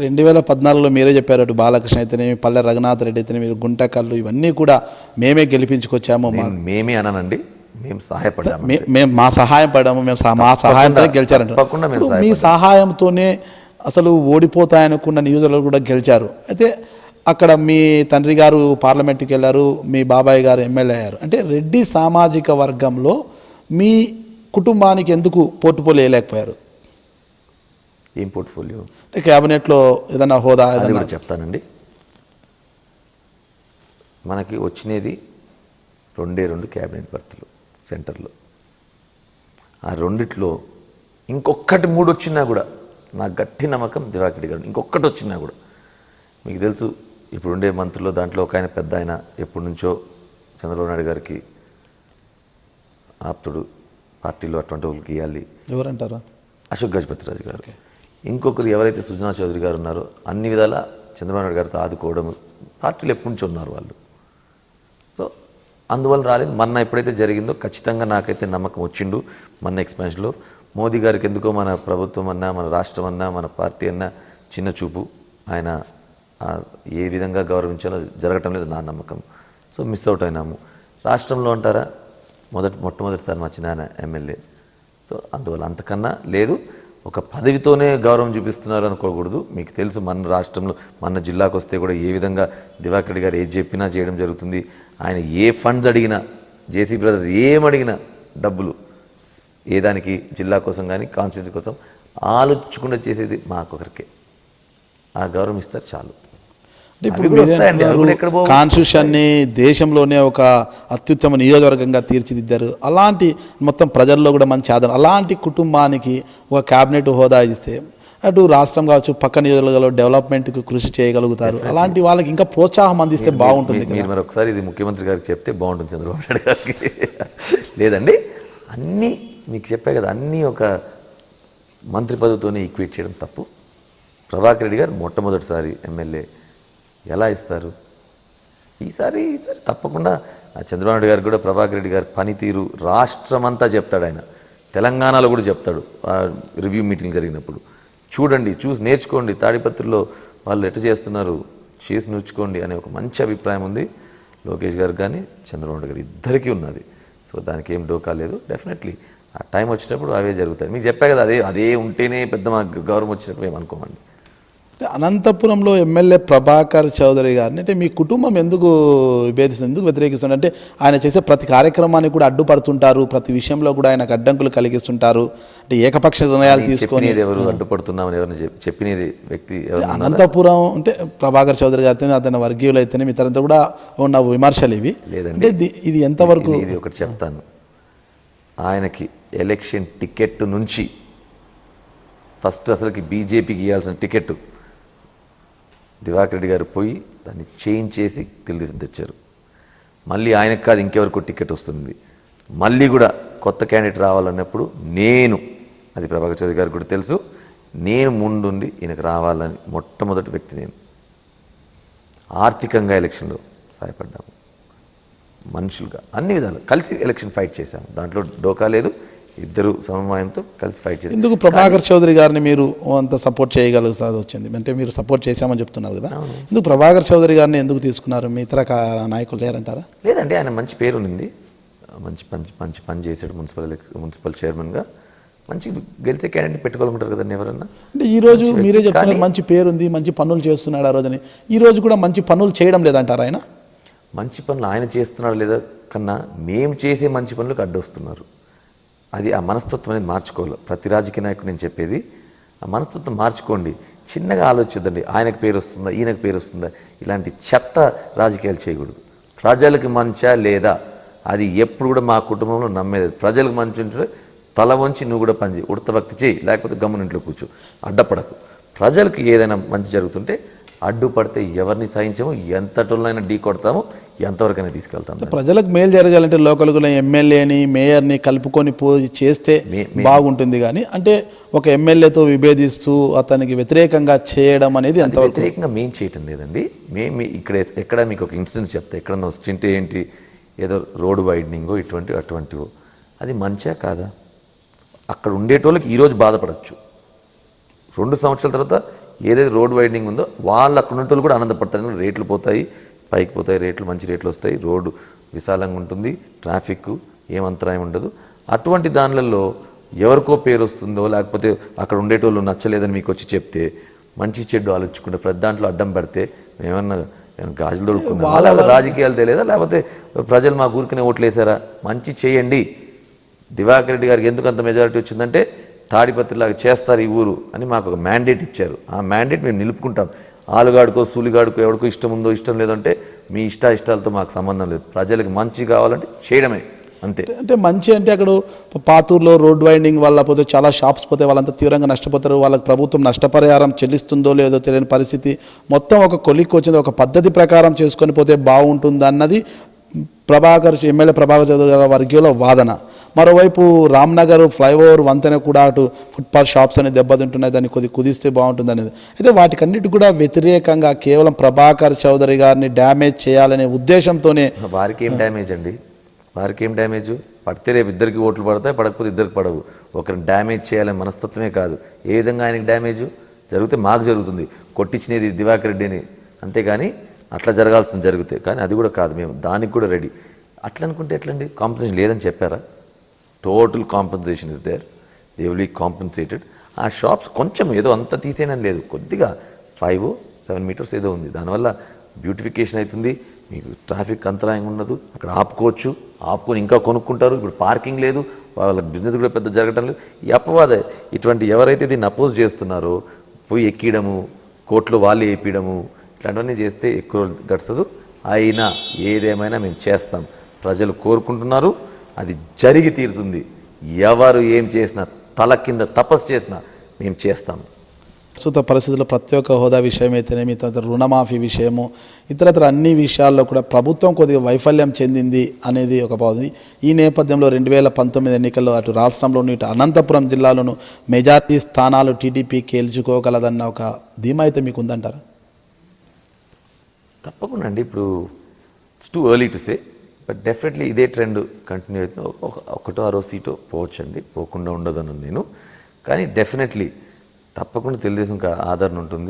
2014లో మీరే చెప్పారు, అటు బాలకృష్ణ అయితేనేమి, పల్లె రఘునాథ్ రెడ్డి అయితేనేమి, గుంటకల్లు ఇవన్నీ కూడా మేమే గెలిపించుకొచ్చాము. మేమే అనానండి, మేము సహాయపడ్డాము, మేము మా సహాయం పడ్డాము, మా సహాయంతో గెలిచారంటారు. మీ సహాయంతోనే అసలు ఓడిపోతాయనుకున్న నియోజకవర్గాలు కూడా గెలిచారు. అయితే అక్కడ మీ తండ్రి గారు పార్లమెంట్కి వెళ్ళారు, మీ బాబాయ్ గారు ఎమ్మెల్యే అయ్యారు. అంటే రెడ్డి సామాజిక వర్గంలో మీ కుటుంబానికి ఎందుకు పోర్టుఫోలియో వేయలేకపోయారు? ఏం పోర్ట్ఫోలియో? అంటే క్యాబినెట్లో ఏదైనా హోదా ఏదైనా చెప్తానండి. మనకి వచ్చినది 2 క్యాబినెట్ బర్తులు సెంటర్లో. ఆ రెండిట్లో ఇంకొకటి 3 వచ్చినా కూడా నా గట్టి నమ్మకం దివాకర్ రెడ్డి గారు ఇంకొకటి వచ్చినా కూడా, మీకు తెలుసు ఇప్పుడు ఉండే మంత్రుల్లో దాంట్లో ఒక ఆయన పెద్ద ఆయన ఎప్పటి నుంచో చంద్రబాబు నాయుడు గారికి ఆప్తుడు, పార్టీలో అటువంటి వాళ్ళకి ఇవ్వాలి. ఎవరంటారా? అశోక్ గజపతిరాజు గారు. ఇంకొకరు ఎవరైతే సుజనా చౌదరి గారు ఉన్నారో అన్ని విధాలా చంద్రబాబు నాయుడు గారితో ఆదుకోవడం, పార్టీలు ఎప్పటి నుంచో ఉన్నారు వాళ్ళు. సో అందువల్ల రాలేదు. మొన్న ఎప్పుడైతే జరిగిందో ఖచ్చితంగా నాకైతే నమ్మకం వచ్చిండు. మొన్న ఎక్స్పాన్షన్లో మోదీ గారికి ఎందుకో మన ప్రభుత్వం అన్నా, మన రాష్ట్రం అన్నా, మన పార్టీ అన్నా చిన్న చూపు, ఆయన ఏ విధంగా గౌరవించాలో జరగటం లేదు నా నమ్మకం. సో మిస్ అవుట్ అయినాము. రాష్ట్రంలో అంటారా, మొట్టమొదటిసారి మా చిన్న ఎమ్మెల్యే. సో అందువల్ల అంతకన్నా లేదు. ఒక పదవితోనే గౌరవం చూపిస్తున్నారు అనుకోకూడదు. మీకు తెలుసు మన రాష్ట్రంలో మన జిల్లాకు వస్తే కూడా ఏ విధంగా దివాకర్ రెడ్డి గారు ఏది చెప్పినా చేయడం జరుగుతుంది. ఆయన ఏ ఫండ్స్ అడిగినా, జేసీ బ్రదర్స్ ఏమడిగినా డబ్బులు ఏ దానికి జిల్లా కోసం కానీ కాన్స్టిట్యూన్సీ కోసం ఆలోచించకుండా చేసేది మాకొకరికే. ఆ గౌరవం ఇస్తారు చాలు. కాన్స్టిట్యూషన్ని దేశంలోనే ఒక అత్యుత్తమ నియోజకవర్గంగా తీర్చిదిద్దారు. అలాంటి మొత్తం ప్రజల్లో కూడా మంచి ఆదరణ. అలాంటి కుటుంబానికి ఒక క్యాబినెట్ హోదా ఇస్తే అటు రాష్ట్రం కావచ్చు, పక్క నియోజకవర్గాల్లో డెవలప్మెంట్కి కృషి చేయగలుగుతారు. అలాంటి వాళ్ళకి ఇంకా ప్రోత్సాహం అందిస్తే బాగుంటుంది. మీరు మరి ఒకసారి ఇది ముఖ్యమంత్రి గారికి చెప్తే బాగుంటుంది, చంద్రబాబు నాయుడు గారికి. లేదండి, అన్నీ మీకు చెప్పే కదా, అన్నీ ఒక మంత్రి పదవితోనే ఈక్వేట్ చేయడం తప్పు. ప్రభాకర్ రెడ్డి గారు మొట్టమొదటిసారి ఎమ్మెల్యే ఎలా ఇస్తారు? ఈసారి తప్పకుండా చంద్రబాబు నాయుడు గారు కూడా ప్రభాకర్ రెడ్డి గారి పనితీరు రాష్ట్రమంతా చెప్తాడు. ఆయన తెలంగాణలో కూడా చెప్తాడు రివ్యూ మీటింగ్ జరిగినప్పుడు. చూడండి, చూసి నేర్చుకోండి, తాడిపత్రిలో వాళ్ళు ఎట్లా చేస్తున్నారు చేసి నేర్చుకోండి అనే ఒక మంచి అభిప్రాయం ఉంది లోకేష్ గారికి కానీ చంద్రబాబు నాయుడు గారు ఇద్దరికీ ఉన్నది. సో దానికి ఏం డోకా లేదు. డెఫినెట్లీ ఆ టైం వచ్చినప్పుడు అవే జరుగుతాయి. మీకు చెప్పా కదా, అదే ఉంటేనే పెద్ద మా గౌరవం వచ్చినప్పుడు ఏమనుకోమండి. అనంతపురంలో ఎమ్మెల్యే ప్రభాకర్ చౌదరి గారిని అంటే మీ కుటుంబం ఎందుకు విభేదిస్తుంది, ఎందుకు వ్యతిరేకిస్తుంది? అంటే ఆయన చేసే ప్రతి కార్యక్రమానికి కూడా అడ్డుపడుతుంటారు, ప్రతి విషయంలో కూడా ఆయనకు అడ్డంకులు కలిగిస్తుంటారు. అంటే ఏకపక్ష నిర్ణయాలు తీసుకొని ఎవరు అడ్డుపడుతున్నామని ఎవరిని చెప్పినది వ్యక్తి అనంతపురం అంటే ప్రభాకర్ చౌదరి గారితో అతని వర్గీయులు అయితేనే ఇతరులతో కూడా ఉన్న విమర్శలు ఇవి. లేదంటే ఇది ఎంతవరకు? ఇది ఒకటి చెప్తాను, ఆయనకి ఎలక్షన్ టికెట్ నుంచి ఫస్ట్ అసలుకి బీజేపీకి ఇవ్వాల్సిన టికెట్ దివాకర్ రెడ్డి గారు పోయి దాన్ని చేంజ్ చేసి తెలుగుదేశం తెచ్చారు. మళ్ళీ ఆయనకు కాదు ఇంకెవరికో టికెట్ వస్తుంది. మళ్ళీ కూడా కొత్త క్యాండిడేట్ రావాలన్నప్పుడు అది ప్రభాకర్ చౌదరి గారికి కూడా తెలుసు, నేను ముందుండి ఈయనకు రావాలని మొట్టమొదటి వ్యక్తి నేను. ఆర్థికంగా ఎలక్షన్లో సహాయపడ్డాము, మనుషులుగా అన్ని విధాలు కలిసి ఎలక్షన్ ఫైట్ చేశాము. దాంట్లో డోకా లేదు. ఇద్దరు సమన్వయంతో కలిసి ఫైట్ చేశారు. ఎందుకు ప్రభాకర్ చౌదరి గారిని మీరు అంత సపోర్ట్ చేయగలుగుతారు వచ్చింది అంటే మీరు సపోర్ట్ చేశామని చెప్తున్నారు కదా, ఎందుకు ప్రభాకర్ చౌదరి గారిని ఎందుకు తీసుకున్నారు? మీ ఇతర నాయకులు లేరంటారా? లేదండి, ఆయన మంచి పేరు ఉంది, మంచి పని చేశాడు. మున్సిపల్ చైర్మన్గా మంచి గెలిచే క్యాండిడేట్ పెట్టుకోవాలనుకుంటారు కదండి ఎవరన్నా. అంటే ఈరోజు మీరే చెప్తున్నారు మంచి పేరుంది, మంచి పనులు చేస్తున్నాడు. ఆ రోజుని ఈరోజు కూడా మంచి పనులు చేయడం లేదంటారా? ఆయన మంచి పనులు ఆయన చేస్తున్నాడు లేదా కన్నా మేము చేసే మంచి పనులకు అడ్డొస్తున్నారు. అది ఆ మనస్తత్వం అనేది మార్చుకోవాలి. ప్రతి రాజకీయ నాయకుడు నేను చెప్పేది, ఆ మనస్తత్వం మార్చుకోండి. చిన్నగా ఆలోచిద్దండి, ఆయనకు పేరు వస్తుందా, ఈయనకు పేరు వస్తుందా, ఇలాంటి చెత్త రాజకీయాలు చేయకూడదు. ప్రజలకు మంచా లేదా అది ఎప్పుడు కూడా మా కుటుంబంలో నమ్మేది. ప్రజలకు మంచి ఉంటే తల వంచి నువ్వు కూడా పని చేయి, ఉడతభక్తి చేయి, లేకపోతే గమ్మునింట్లో కూర్చో, అడ్డపడకు. ప్రజలకు ఏదైనా మంచి జరుగుతుంటే అడ్డుపడితే ఎవరిని సహించము, ఎంతటోళ్ళైనా ఢీ కొడతాము, ఎంతవరకైనా తీసుకెళ్తాము. ప్రజలకు మేలు జరగాలంటే లోకల్గా ఎమ్మెల్యేని మేయర్ని కలుపుకొని చేస్తే బాగుంటుంది. కానీ అంటే ఒక ఎమ్మెల్యేతో విభేదిస్తూ అతనికి వ్యతిరేకంగా చేయడం అనేది అంత వ్యతిరేకంగా మేము చేయటం లేదండి. మేము ఎక్కడ మీకు ఒక ఇన్సిడెంట్ చెప్తా, ఎక్కడన్నా వచ్చింటే ఏంటి, ఏదో రోడ్డు వైడనింగో అటువంటివో, అది మంచిగా కాదా? అక్కడ ఉండేటోళ్ళకి ఈరోజు బాధపడచ్చు, 2 సంవత్సరాల తర్వాత ఏదైతే రోడ్ వైడింగ్ ఉందో వాళ్ళు అక్కడ ఉన్న కూడా ఆనందపడతారు. రేట్లు పోతాయి, పైకి పోతాయి రేట్లు, మంచి రేట్లు వస్తాయి, రోడ్డు విశాలంగా ఉంటుంది, ట్రాఫిక్ ఏమంతరాయం ఉండదు. అటువంటి దానిలలో ఎవరికో పేరు వస్తుందో లేకపోతే అక్కడ ఉండేటోళ్ళు నచ్చలేదని మీకు వచ్చి చెప్తే మంచి చెడ్డు ఆలోచించుకుంటే ప్రతి దాంట్లో అడ్డం పెడితే మేమన్నా గాజులు దొరుకుతున్నాం. వాళ్ళ రాజకీయాలు తెలియదా లేకపోతే ప్రజలు మా ఊరికనే ఓట్లు వేసారా? మంచి చేయండి. దివాకర్ రెడ్డి గారికి ఎందుకు అంత మెజారిటీ వచ్చిందంటే తాడిపత్రిలాగా చేస్తారు ఈ ఊరు అని మాకు ఒక మ్యాండేట్ ఇచ్చారు. ఆ మ్యాండేట్ మేము నిలుపుకుంటాం. ఆలుగాడుకో సూలిగాడుకో ఎవరికో ఇష్టం ఉందో ఇష్టం లేదంటే మీ ఇష్టాలతో మాకు సంబంధం లేదు. ప్రజలకు మంచి కావాలంటే చేయడమే, అంతే. అంటే మంచి అంటే అక్కడ పాతూరులో రోడ్ వైండింగ్ వల్ల పోతే చాలా షాప్స్ పోతే వాళ్ళంతా తీవ్రంగా నష్టపోతారు. వాళ్ళకి ప్రభుత్వం నష్టపరిహారం చెల్లిస్తుందో లేదో తెలియని పరిస్థితి. మొత్తం ఒక కొలిక్కి వచ్చింది, ఒక పద్ధతి ప్రకారం చేసుకొని పోతే బాగుంటుంది అన్నది ఎమ్మెల్యే ప్రభాకర్ చౌదరి గారి వర్గీయుల వాదన. మరోవైపు రామ్నగర్ ఫ్లైఓవర్ వంతెన కూడా అటు ఫుట్పాత్ షాప్స్ అనేది దెబ్బతింటున్నాయి, దాన్ని కుదిస్తే బాగుంటుంది అనేది. అయితే వాటికన్నిటి కూడా వ్యతిరేకంగా కేవలం ప్రభాకర్ చౌదరి గారిని డ్యామేజ్ చేయాలనే ఉద్దేశంతోనే. వారికి ఏం డ్యామేజ్ అండి? వారికి ఏం డ్యామేజ్? పడితే రేపు ఇద్దరికి ఓట్లు పడతాయి, పడకపోతే ఇద్దరికి పడవు. ఒకరిని డ్యామేజ్ చేయాలనే మనస్తత్వమే కాదు. ఏ విధంగా ఆయనకి డ్యామేజ్ జరిగితే మాకు జరుగుతుంది, కొట్టించినది దివాకర్ రెడ్డిని, అంతేగాని అట్లా జరగాల్సింది జరిగితే. కానీ అది కూడా కాదు, మేము దానికి కూడా రెడీ. అట్లా అనుకుంటే ఎట్లండి? కాంపెన్సేషన్ లేదని చెప్పారా? Total compensation is there, they will be compensated. ఆ షాప్స్ కొంచెం ఏదో అంత తీసేయడం లేదు, కొద్దిగా 5-7 మీటర్స్ ఏదో ఉంది, దానివల్ల బ్యూటిఫికేషన్ అవుతుంది, మీకు ట్రాఫిక్ అంతరాయం ఉండదు, అక్కడ ఆపుకొని ఇంకా కొనుక్కుంటారు. ఇప్పుడు పార్కింగ్ లేదు, వాళ్ళ బిజినెస్ కూడా పెద్ద జరగటం లేదు. ఈ అపవాదే ఇటువంటి ఎవరైతే దీన్ని అపోజ్ చేస్తున్నారో పోయి ఎక్కియడము, కోర్టులో వాళ్ళు వేయడము, ఇట్లాంటివన్నీ చేస్తే ఎక్కువ గడుస్తుంది. అయినా ఏదేమైనా మేము చేస్తాం. ప్రజలు కోరుకుంటున్నారు, అది జరిగి తీరుతుంది. ఎవరు ఏం చేసినా, తల కింద తపస్సు చేసినా మేము చేస్తాం. ప్రస్తుత పరిస్థితుల్లో ప్రత్యేక హోదా విషయం అయితేనేమి, తర్వాత రుణమాఫీ విషయము, ఇతరత్ర అన్ని విషయాల్లో కూడా ప్రభుత్వం కొద్దిగా వైఫల్యం చెందింది అనేది ఒక బాగుంది. ఈ నేపథ్యంలో 2019 ఎన్నికల్లో అటు రాష్ట్రంలోని ఇటు అనంతపురం జిల్లాలోను మెజార్టీ స్థానాలు టీడీపీ గెలుచుకోగలదన్న ఒక ధీమా అయితే మీకు ఉందంటారా? తప్పకుండా అండి. ఇప్పుడు it's too early to say, but definitely ఇదే ట్రెండ్ కంటిన్యూ అవుతుంది. ఒకటో ఆరో సీటో పోవచ్చండి, పోకుండా ఉండదన్నాను నేను. కానీ డెఫినెట్లీ తప్పకుండా తెలుగుదేశం ఆదరణ ఉంటుంది.